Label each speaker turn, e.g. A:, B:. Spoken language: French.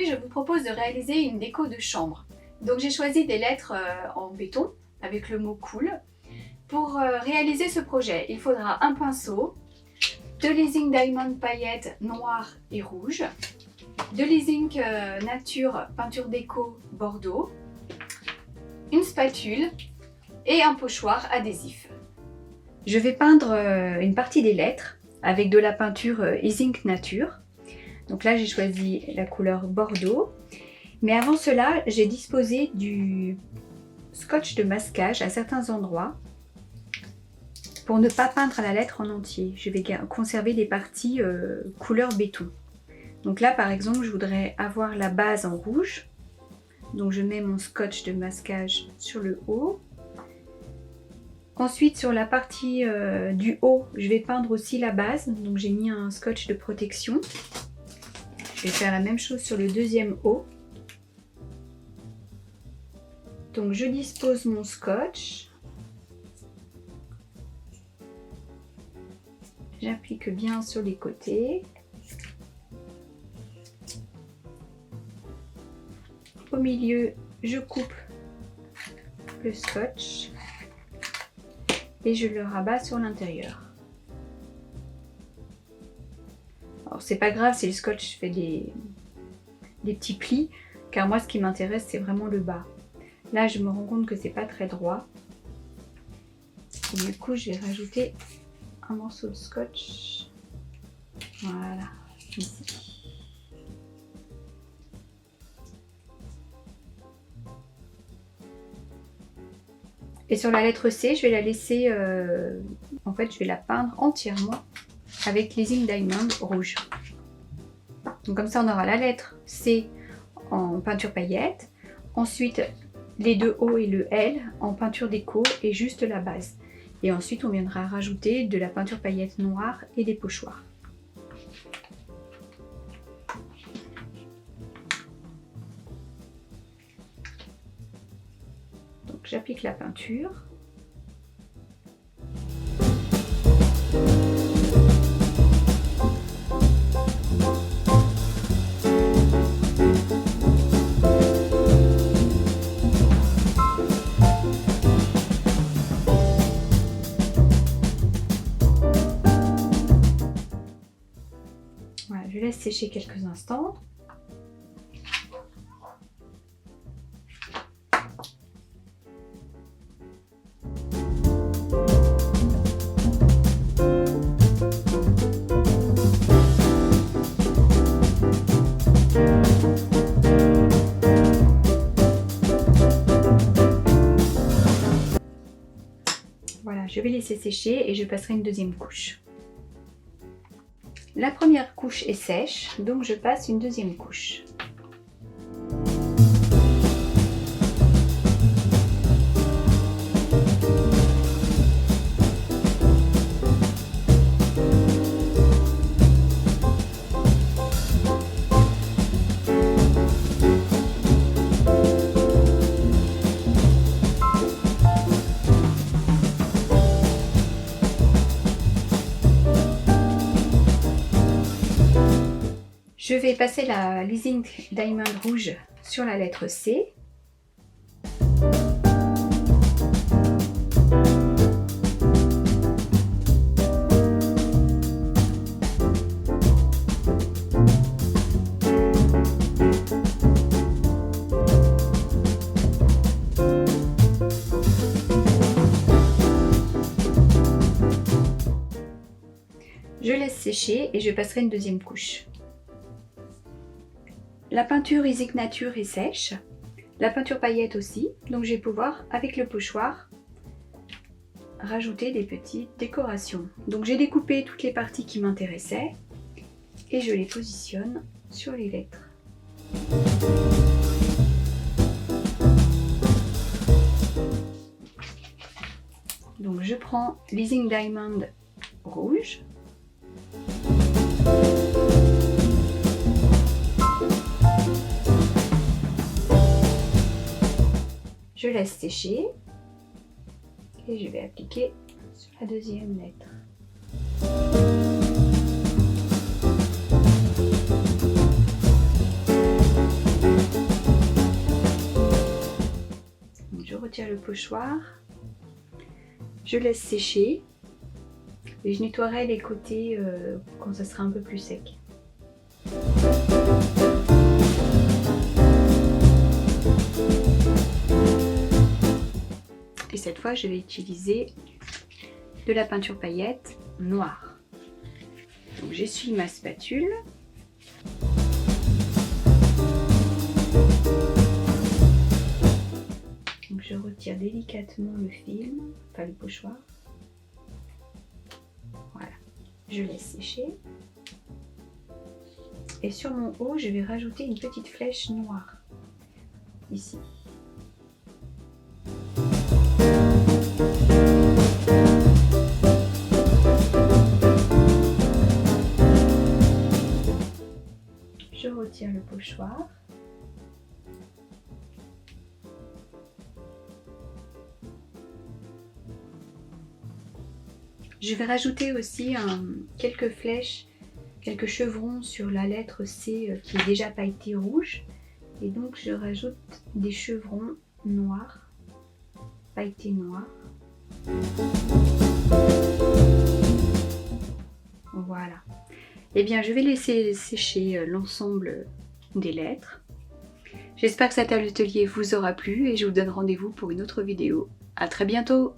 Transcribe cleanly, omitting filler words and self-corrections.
A: Aujourd'hui, je vous propose de réaliser une déco de chambre. Donc j'ai choisi des lettres en béton avec le mot cool. Pour réaliser ce projet, il faudra un pinceau, de l'Easing Diamond paillettes noires et rouges, de l'Easing Nature peinture déco bordeaux, une spatule et un pochoir adhésif. Je vais peindre une partie des lettres avec de la peinture Easing Nature. Donc là j'ai choisi la couleur bordeaux. Mais avant cela, j'ai disposé du scotch de masquage à certains endroits pour ne pas peindre la lettre en entier. Je vais conserver des parties couleur béton. Donc là par exemple, je voudrais avoir la base en rouge. Donc je mets mon scotch de masquage sur le haut. Ensuite sur la partie du haut, je vais peindre aussi la base. Donc j'ai mis un scotch de protection. Je vais faire la même chose sur le deuxième haut. Donc je dispose mon scotch. J'applique bien sur les côtés. Au milieu, je coupe le scotch et je le rabats sur l'intérieur. Alors c'est pas grave si le scotch fait des petits plis, car moi ce qui m'intéresse c'est vraiment le bas. Là je me rends compte que c'est pas très droit. Et du coup je vais rajouter un morceau de scotch. Voilà, ici. Et sur la lettre C, je vais la laisser, en fait je vais la peindre entièrement avec l'Easing Diamond rouge. Donc comme ça on aura la lettre C en peinture paillettes, ensuite les deux O et le L en peinture déco et juste la base. Et ensuite on viendra rajouter de la peinture paillettes noire et des pochoirs. Donc j'applique la peinture. Voilà, je laisse sécher quelques instants. Voilà, je vais laisser sécher et je passerai une deuxième couche. La première couche est sèche, donc je passe une deuxième couche. Je vais passer la l'Easing Diamond rouge sur la lettre C. Je laisse sécher et je passerai une deuxième couche. La peinture Easing Nature est sèche, la peinture paillette aussi, donc je vais pouvoir, avec le pochoir, rajouter des petites décorations. Donc j'ai découpé toutes les parties qui m'intéressaient et je les positionne sur les lettres. Donc je prends l'Easing Diamond rouge. Je laisse sécher et je vais appliquer sur la deuxième lettre. retire le pochoir, je laisse sécher et je nettoierai les côtés quand ça sera un peu plus sec. Et cette fois, je vais utiliser de la peinture paillette noire. Donc j'essuie ma spatule. Donc je retire délicatement le film, enfin le pochoir. Voilà, je laisse sécher. Et sur mon haut, je vais rajouter une petite flèche noire, ici. Je retire le pochoir. Je vais rajouter aussi quelques flèches, quelques chevrons sur la lettre C qui est déjà pailletée rouge. Et donc je rajoute des chevrons noirs, pailletés noirs. Voilà. Eh bien, je vais laisser sécher l'ensemble des lettres. J'espère que cet atelier vous aura plu et je vous donne rendez-vous pour une autre vidéo. À très bientôt!